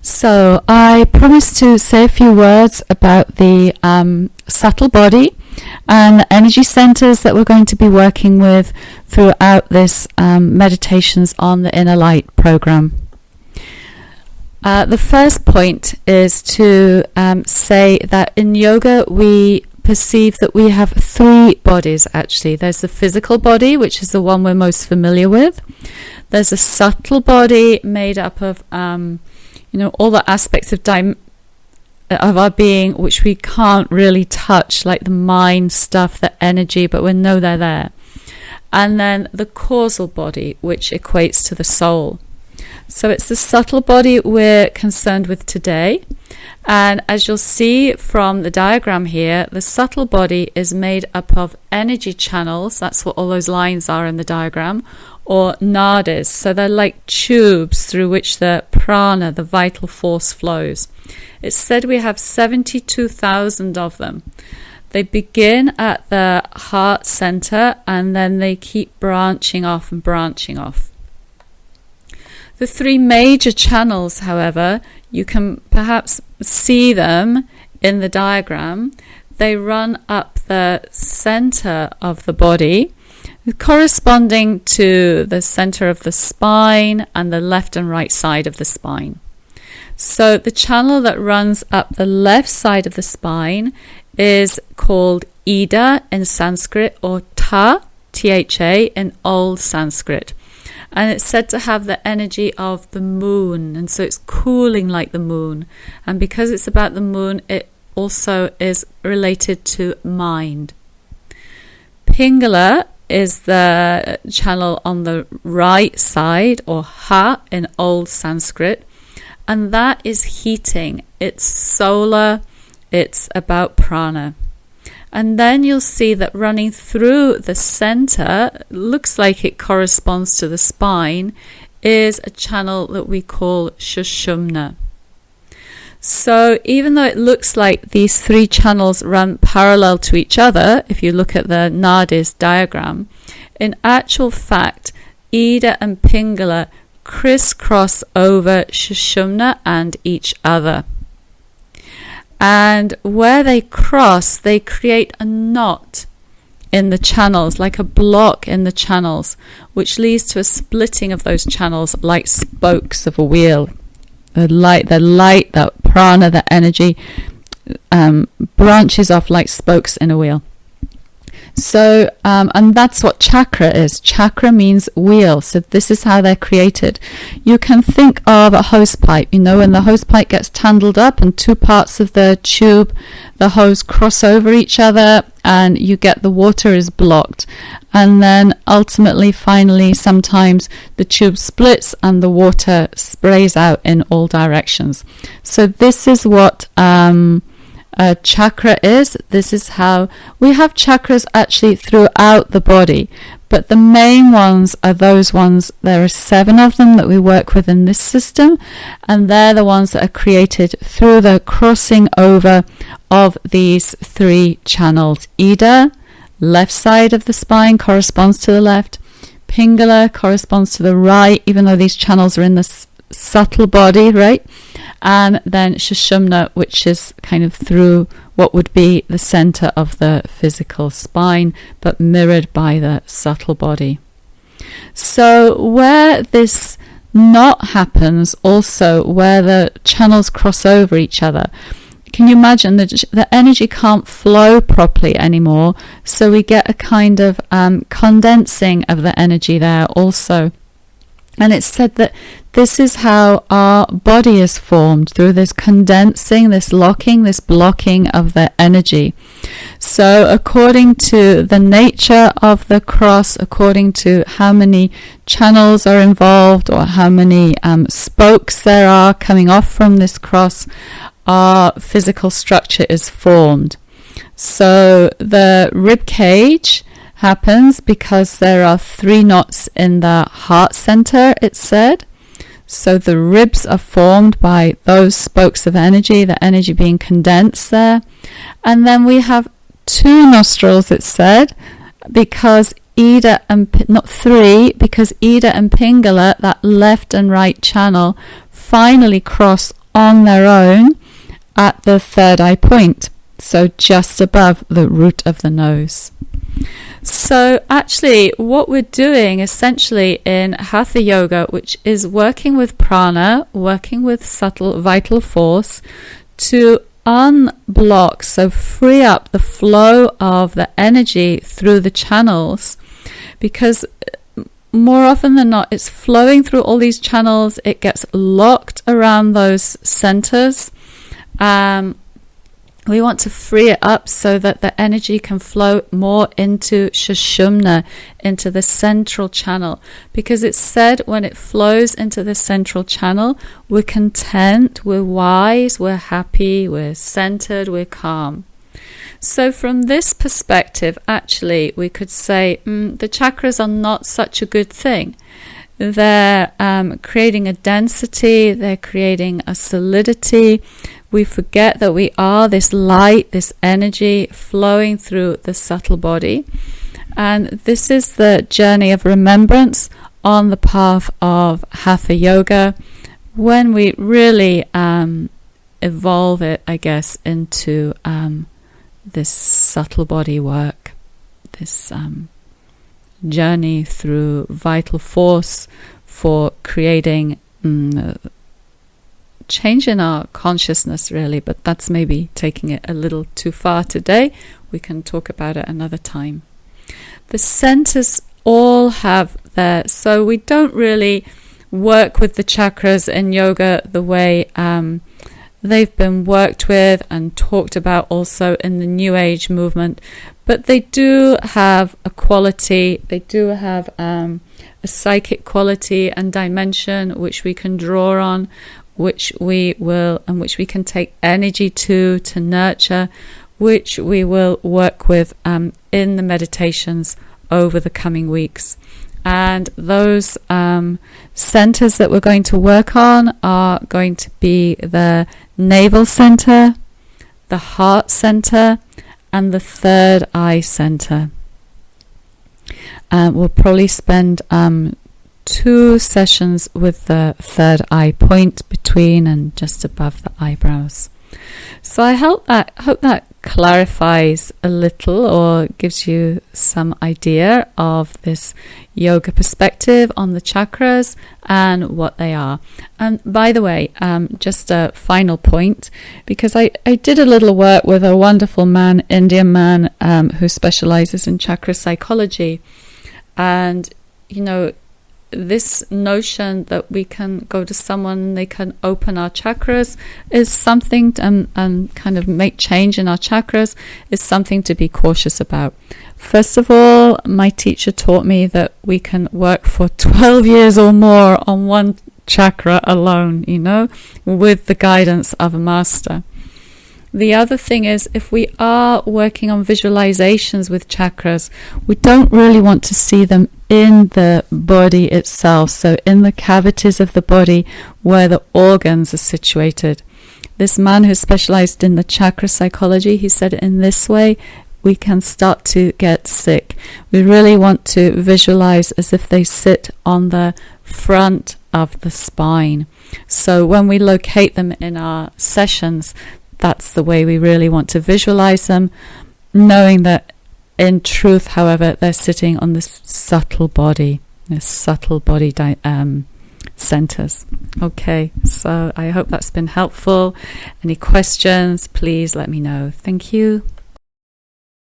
So I promised to say a few words about the subtle body and the energy centers that we're going to be working with throughout this Meditations on the Inner Light program. The first point is to say that in yoga we perceive that we have three bodies actually. There's the physical body, which is the one we're most familiar with. There's a subtle body made up of all the aspects of our being which we can't really touch, like the mind stuff, the energy, but we know they're there. And then the causal body, which equates to the soul. So it's the subtle body we're concerned with today. And as you'll see from the diagram here, the subtle body is made up of energy channels. That's what all those lines are in the diagram, or nadis. So they're like tubes through which the prana, the vital force, flows. It's said we have 72,000 of them. They begin at the heart center and then they keep branching off and branching off. The three major channels, however, you can perhaps see them in the diagram. They run up the center of the body, corresponding to the center of the spine and the left and right side of the spine. So the channel that runs up the left side of the spine is called Ida in Sanskrit, or Ta, T-H-A, in Old Sanskrit. And it's said to have the energy of the moon, and so it's cooling like the moon. And because it's about the moon, it also is related to mind. Pingala is the channel on the right side, or Ha in Old Sanskrit, and that is heating. It's solar, it's about prana. And then you'll see that running through the center, looks like it corresponds to the spine, is a channel that we call Sushumna. So even though it looks like these three channels run parallel to each other, if you look at the Nadis diagram, in actual fact, Ida and Pingala crisscross over Sushumna and each other. And where they cross, they create a knot in the channels, like a block in the channels, which leads to a splitting of those channels like spokes of a wheel. The light, the prana, the energy branches off like spokes in a wheel. So, and that's what chakra is. Chakra means wheel. So this is how they're created. You can think of a hose pipe. When the hose pipe gets tangled up and two parts of the tube, the hose cross over each other, and you get the water is blocked. And then ultimately, finally, sometimes the tube splits and the water sprays out in all directions. So this is what a chakra is. This is how we have chakras actually throughout the body, but the main ones are those ones. There are 7 of them that we work with in this system, and they're the ones that are created through the crossing over of these 3 channels. Ida, left side of the spine, corresponds to the left. Pingala corresponds to the right, even though these channels are in the subtle body, right? And then Sushumna, which is kind of through what would be the center of the physical spine, but mirrored by the subtle body. So where this knot happens, also where the channels cross over each other, can you imagine that the energy can't flow properly anymore? So we get a kind of condensing of the energy there also. And it's said that this is how our body is formed, through this condensing, this locking, this blocking of the energy. So according to the nature of the cross, according to how many channels are involved or how many spokes there are coming off from this cross, our physical structure is formed. So the rib cage happens because there are 3 knots in the heart center, it's said. So the ribs are formed by those spokes of energy, the energy being condensed there. And then we have 2 nostrils, it's said, because Ida and, not 3, because Ida and Pingala, that left and right channel, finally cross on their own at the third eye point, so just above the root of the nose. So actually what we're doing essentially in Hatha Yoga, which is working with prana, working with subtle vital force to unblock, so free up the flow of the energy through the channels, because more often than not it's flowing through all these channels, it gets locked around those centers. We want to free it up so that the energy can flow more into Sushumna, into the central channel. Because it's said when it flows into the central channel, we're content, we're wise, we're happy, we're centered, we're calm. So from this perspective, actually, we could say the chakras are not such a good thing. They're creating a density, they're creating a solidity. We forget that we are this light, this energy flowing through the subtle body. And this is the journey of remembrance on the path of Hatha Yoga, when we really evolve it, I guess, into this subtle body work, this journey through vital force for creating change in our consciousness, really. But that's maybe taking it a little too far today. We can talk about it another time. The centers all have their, so we don't really work with the chakras in yoga the way they've been worked with and talked about also in the New Age movement, but they do have a quality, they do have a psychic quality and dimension which we can draw on, which we will, and which we can take energy to nurture, which we will work with in the meditations over the coming weeks. And those centers that we're going to work on are going to be the navel center, the heart center, and the third eye center. We'll probably spend 2 sessions with the third eye point between and just above the eyebrows. So I hope that clarifies a little or gives you some idea of this yoga perspective on the chakras and what they are. And by the way, just a final point, because I did a little work with a wonderful man, Indian man, who specializes in chakra psychology. And, you know, this notion that we can go to someone and they can open our chakras is something and kind of make change in our chakras is something to be cautious about. First of all, my teacher taught me that we can work for 12 years or more on one chakra alone, you know, with the guidance of a master. The other thing is, if we are working on visualizations with chakras, we don't really want to see them in the body itself, so in the cavities of the body where the organs are situated. This man who specialized in the chakra psychology, he said in this way we can start to get sick. We really want to visualize as if they sit on the front of the spine. So when we locate them in our sessions, that's the way we really want to visualize them, knowing that in truth, however, they're sitting on this subtle body centers. Okay, so I hope that's been helpful. Any questions, please let me know. Thank you.